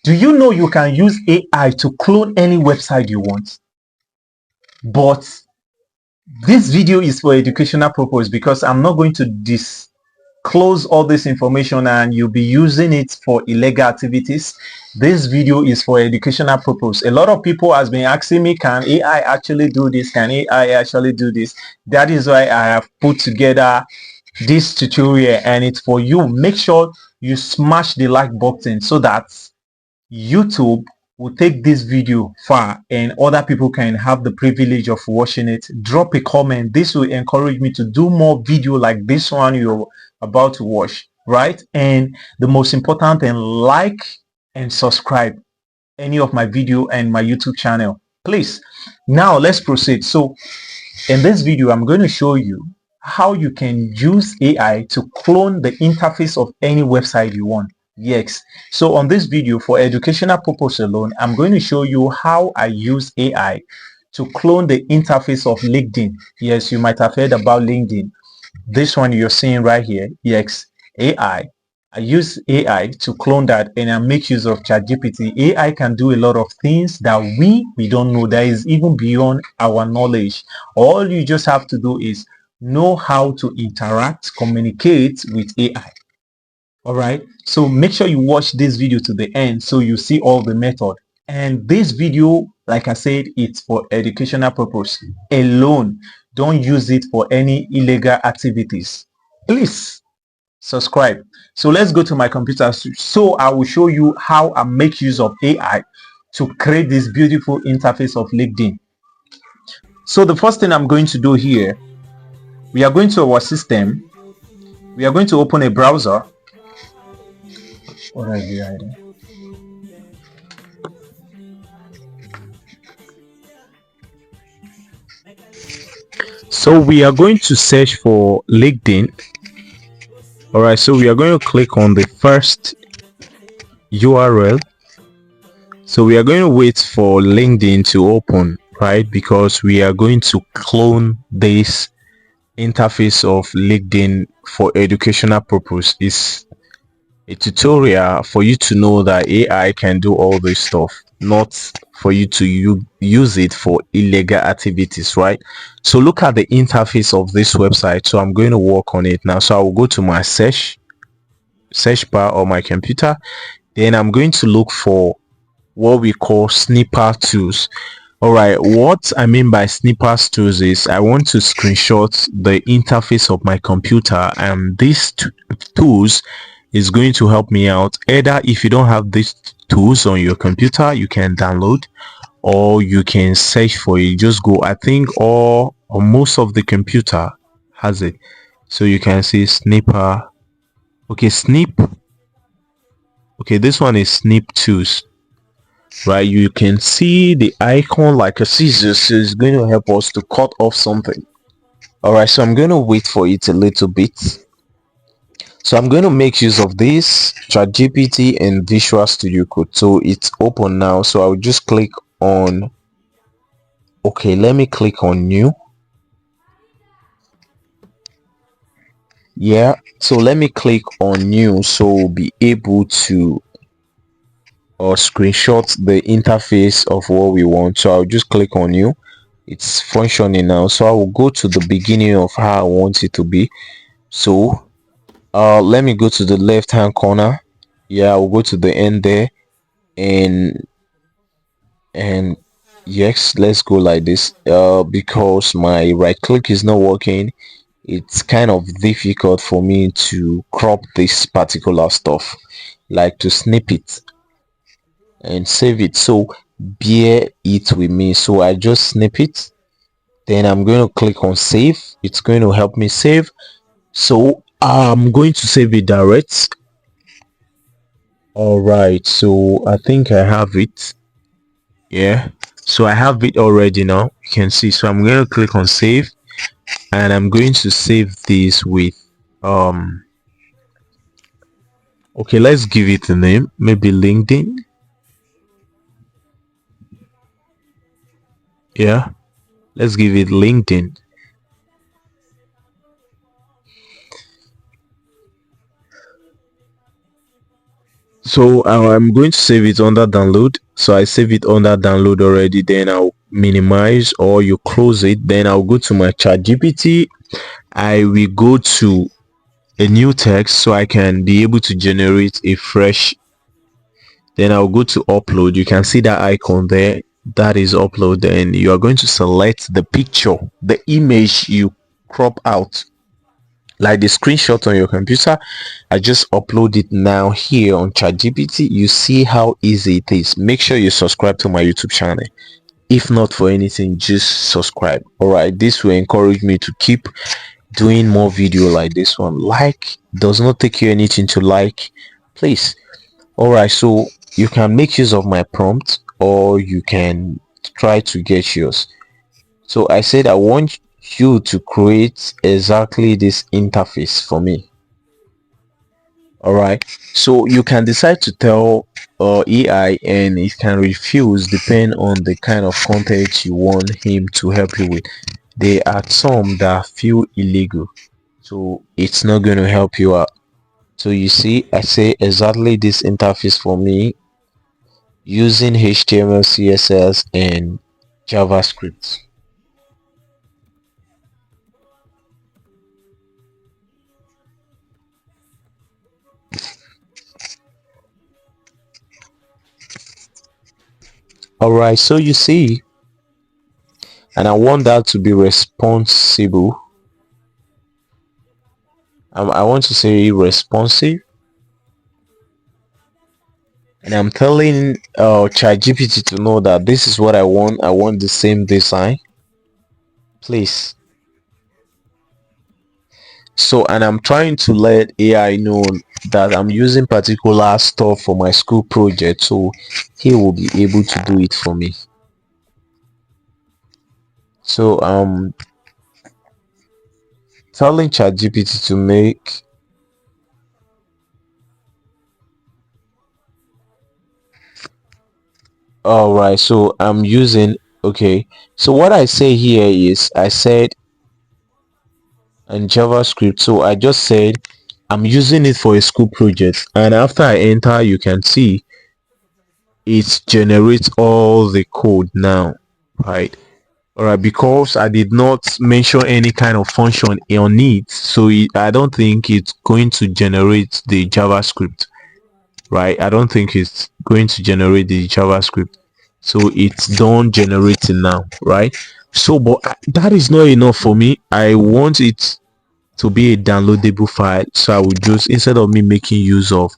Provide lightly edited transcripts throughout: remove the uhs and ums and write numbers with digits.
Do you know you can use AI to clone any website you want? But this video is for educational purpose, because I'm not going to disclose all this information and you'll be using it for illegal activities. This video is for educational purpose. A lot of people has been asking me, can AI actually do this? Can AI actually do this? That is why I have put together this tutorial, and it's for you. Make sure you smash the like button so that YouTube will take this video far and other people can have the privilege of watching it. Drop a comment. This will encourage me to do more video like this one you're about to watch, right? And the most important thing, like and subscribe any of my video and my YouTube channel, please. Now let's proceed. So in this video, I'm going to show you how you can use AI to clone the interface of any website you want. Yes. So on this video, for educational purpose alone, I'm going to show you how I use AI to clone the interface of LinkedIn. Yes, you might have heard about LinkedIn. This one you're seeing right here. Yes, AI. I use AI to clone that, and I make use of ChatGPT. AI can do a lot of things that we don't know, that is even beyond our knowledge. All you just have to do is know how to interact, communicate with AI. All right, so make sure you watch this video to the end so you see all the method. And this video, like I said, it's for educational purpose alone. Don't use it for any illegal activities. Please subscribe. So let's go to my computer. So I will show you how I make use of AI to create this beautiful interface of LinkedIn. So the first thing I'm going to do here, we are going to our system. We are going to open a browser. What are you hiding? So we are going to search for LinkedIn. All right, so we are going to click on the first URL. So we are going to wait for LinkedIn to open, right? Because we are going to clone this interface of LinkedIn for educational purpose. It's a tutorial for you to know that AI can do all this stuff, not for you to use it for illegal activities, right? So look at the interface of this website. So I'm going to work on it now. So I will go to my search bar on my computer. Then I'm going to look for what we call snipper tools. All right, what I mean by snippers tools is I want to screenshot the interface of my computer, and these tools is going to help me out. Either if you don't have these tools on your computer, you can download, or you can search for it. Just go, I think all or most of the computer has it. So you can see snipper. Okay, snip. Okay, this one is snip tools, right? You can see the icon like a scissors, so it's going to help us to cut off something. All right, so I'm going to wait for it a little bit. So I'm going to make use of this ChatGPT and Visual Studio Code. So it's open now, so I'll just click on, okay, let me click on new. Yeah, so let me click on new, so we'll be able to screenshot the interface of what we want. So I'll just click on new. It's functioning now, so I will go to the beginning of how I want it to be. So let me go to the left hand corner. Yeah, I'll go to the end there, and yes, let's go like this. Because my right click is not working, it's kind of difficult for me to crop this particular stuff, like to snip it and save it. So bear it with me. So I just snip it, then I'm going to click on save. It's going to help me save. So I'm going to save it direct. All right, so I think I have it. Yeah, so I have it already now, you can see. So I'm going to click on save, and I'm going to save this with okay, let's give it a name, maybe LinkedIn. Yeah, let's give it LinkedIn. So I'm going to save it under download. So I save it under download already. Then I'll minimize, or you close it. Then I'll go to my ChatGPT. I will go to a new text so I can be able to generate a fresh. Then I'll go to upload. You can see that icon there. That is upload. Then you are going to select the picture, the image you crop out, like the screenshot on your computer. I just upload it now here on ChatGPT. You see how easy it is. Make sure you subscribe to my YouTube channel. If not for anything, just subscribe. All right, this will encourage me to keep doing more video like this one. Like does not take you anything to like, please. All right, so you can make use of my prompt, or you can try to get yours. So I said I want you to create exactly this interface for me. All right, so you can decide to tell AI, and it can refuse depending on the kind of content you want him to help you with. There are some that feel illegal, so it's not going to help you out. So you see, I say exactly this interface for me using HTML, CSS, and JavaScript. All right, so you see, and I want that to be responsible. I want to say responsive, and I'm telling ChatGPT to know that this is what I want. I want the same design, please. So, and I'm trying to let AI know that I'm using particular stuff for my school project, so he will be able to do it for me. So telling ChatGPT to make. All right, so I'm using. Okay, so what I say here is I said in JavaScript. So I just said I'm using it for a school project, and after I enter, you can see it generates all the code now, right? All right, because I did not mention any kind of function on it, so I don't think it's going to generate the JavaScript, right? I don't think it's going to generate the JavaScript, so it's done generating now, right? So but that is not enough for me. I want it to be a downloadable file, so I would just, instead of me making use of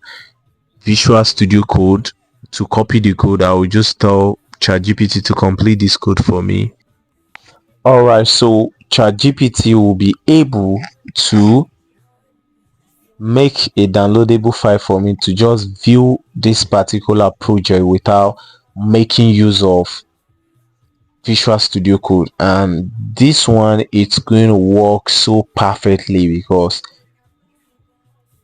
Visual Studio Code to copy the code, I will just tell ChatGPT to complete this code for me. All right, so ChatGPT will be able to make a downloadable file for me to just view this particular project without making use of Visual Studio Code. And this one, it's going to work so perfectly because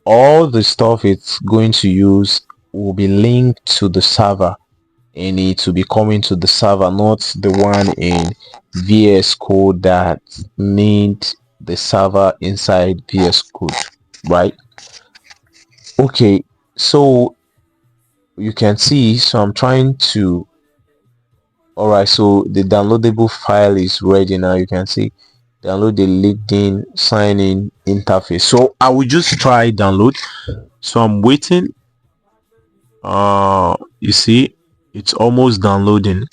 all the stuff it's going to use will be linked to the server, and it will be coming to the server, not the one in VS Code that need the server inside VS Code, right? Okay, so you can see, so I'm trying to. All right, so the downloadable file is ready now. You can see download the LinkedIn sign in interface. So I will just try download. So I'm waiting. You see, it's almost downloading.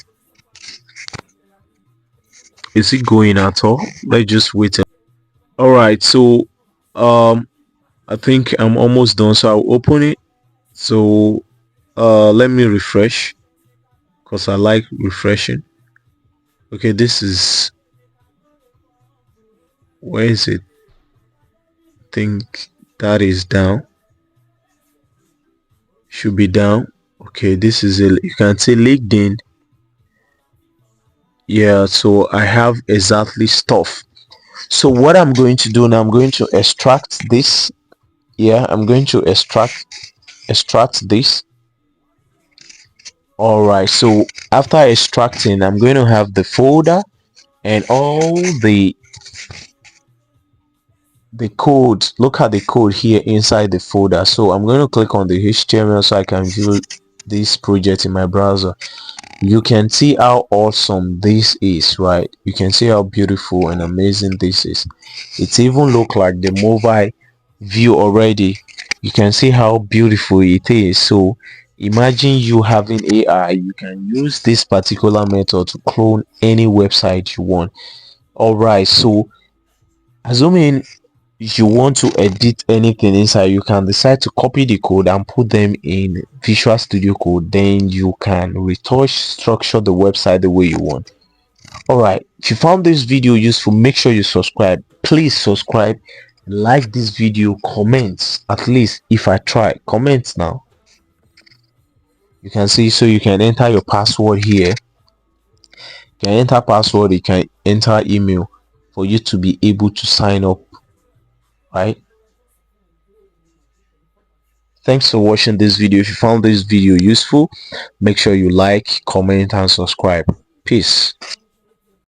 Is it going at all? Let's just wait. All right, so um I think I'm almost done, so I'll open it. So let me refresh, because I like refreshing. Okay, this is, where is it? I think that is down, should be down. Okay, this is a, you can see LinkedIn. Yeah, so I have exactly stuff. So what I'm going to do now, I'm going to extract this. Yeah, I'm going to extract this. All right, so after extracting, I'm going to have the folder and all the the code, look at the code here inside the folder. So I'm going to click on the HTML so I can view this project in my browser. You can see how awesome this is, right? You can see how beautiful and amazing this is. It even look like the mobile view already. You can see how beautiful it is. So imagine you having AI, you can use this particular method to clone any website you want. All right, so assuming you want to edit anything inside, you can decide to copy the code and put them in Visual Studio Code. Then you can retouch, structure the website the way you want. All right, if you found this video useful, make sure you subscribe. Please subscribe, like this video, comment. At least if I try, comment now. You can see, so you can enter your password here. You can enter password, you can enter email for you to be able to sign up, right? Thanks for watching this video. If you found this video useful, make sure you like, comment and subscribe. Peace.